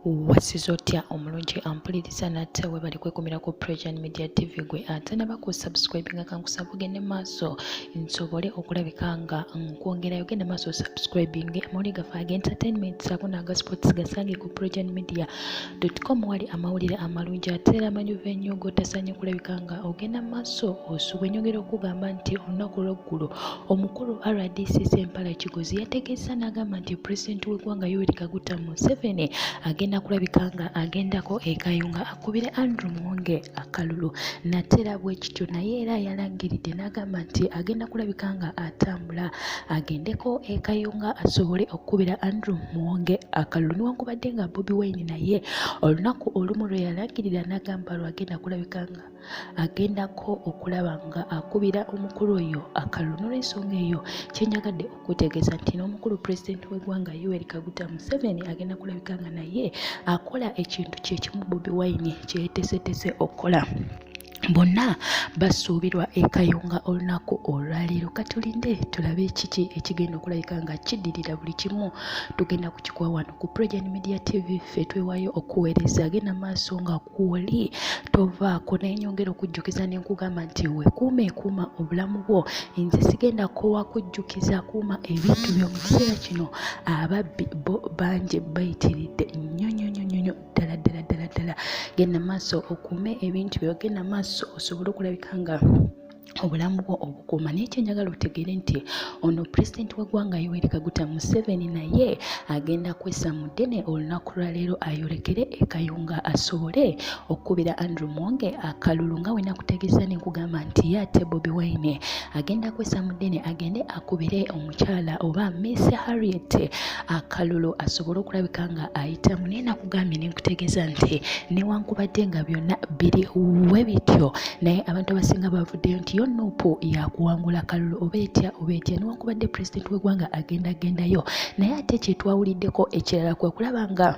Wasizo otya omulungi ampuliriza natte webali kwekumira ku Precision Media TV gwe ate naba subscribinga kankusaba ogende maaso nsobole okulabika nga nkwongerayo genda maaso subscribing amawulire gaffe ag'entertainment ssaako n'aga sports gasange ku PrecisionMedia.com wali amawulire amalungi ate era amanyuvu ennyo g'otasaanye kulabika nga ogenda maaso osubwa ennyongera okugamba nti olunaku lw'eggulo omukulu RDC Ssempala Kigozi yategeeza n'agamba nti Pulezidenti w'eggwanga Yoweri Kaguta Museveni agenda kulabika nga agendako ekayunga akubire Andrew Mwonge akalulu natera bwe kityo naye era yalangiridde n'agamba nti agenda kulabika nga atambula agendeko ekayunga asobole okubira Andrew Mwonge akalulu newankubadde nga Bobi Wine naye olunaku olumu lwe yalangirira n'agamba lwagenda kulabika nga agendako okulaba nga akubira omukulu oyo akalulu n'olwensonga eyo kyenyagadde okutegeeza nti n'omukulu Pulezidenti w'eggwanga Yoweri Kaguta Museveni agenda kulabika nga naye akola ekintu kye kimu Bobi Wine kye yeeteeseteese okukola. Bonna basuubirwa ekayunga olunaku olwaleero katulinde tulabe kiki ekigenda okulabika nga kiddirira buli kimu tugenda kukikuwa wano ku Precision Media TV ffe twewaayo okuweereza agenda maaso nga kwoli tovaako naye nyongera okujjukiza ne nkugamba nti weekuume kuuma obulamu bwo nze sigenda kowa kujjukiza kuuma ebintu by'omu kiseera kino ababbi bo bangi bayitiridde nnyo ddala genda maaso okuume ebintu byo genda maaso osobole okulabika nga obulamu bwo obukuuma naye kyenjagala otegeere nti ono Pulezidenti w'eggwanga Yoweri Kaguta Museveni naye agenda kwessa mu ddene olunaku lwaleero ayolekere ekayunga asobole okukubira Andrew Mwonge akalulu nga we nakutegeeza ne nkugamba nti ye ate Bobi Wine agenda kwessa mu ddene agende akubire omukyala oba Miss Harriet akalulu asobole okulabika nga ayitamu naye nakugambye ne nkutegeeza nti newankubadde nga byonna biri we bityo naye abantu abasinga bavuddeyo nti yo Nuupu yakuwangula kalulu oba etya newankubadde Pulezidenti w'eggwanga agendayo naye ate kye twawuliddeko ekirala kwe kulaba nga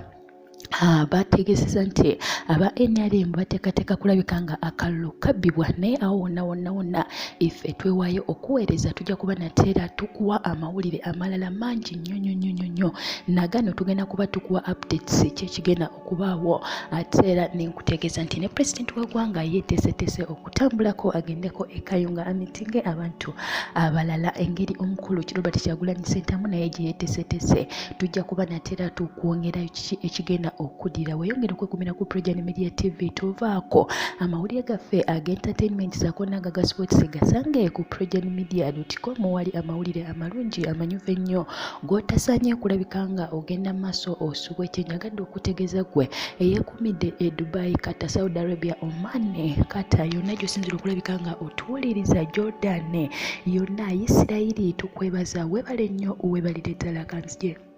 bategeezeza nti aba NRM bateekateeka kulabika nga akalulu kabbibwa naye awo wonna ife twewaayo okuweereza tujja kuba nateera tukuwa amawulire amalala mangi nnyo nagano tugenda kuba tukuwa updates kyekigenda okubaawo ate era nenkutegeeza nti ne Pulezidenti w'eggwanga yeeteeseteese okutambulako agendeko ekayunga amitinge abantu abalala engeri omukulu Robert Kyagulanyi Ssentamu naye gye yeeteeseteese tujja kuba nateera tukwongerayo kiki ekigenda okudira weyongera okwekumira ku Precision Media TV tovaako amawulire gaffe ag'entertainment ssaako n'aga sports gasange ku PrecisionMedia.com wali amawulire amalungi amanyuvu ennyo g'otasaanye kulabika nga ogenda maaso osubwa ekyenyagadde okutegeeza gwe eyeekumidde e Dubai, Qatar, Saudi Arabia, Oman, Qatar yonna gy'osinzira okulabika nga otuwuliriza Jordan yonna Isirayiri tukwebaza webale nnyo webalire ddala kanzije.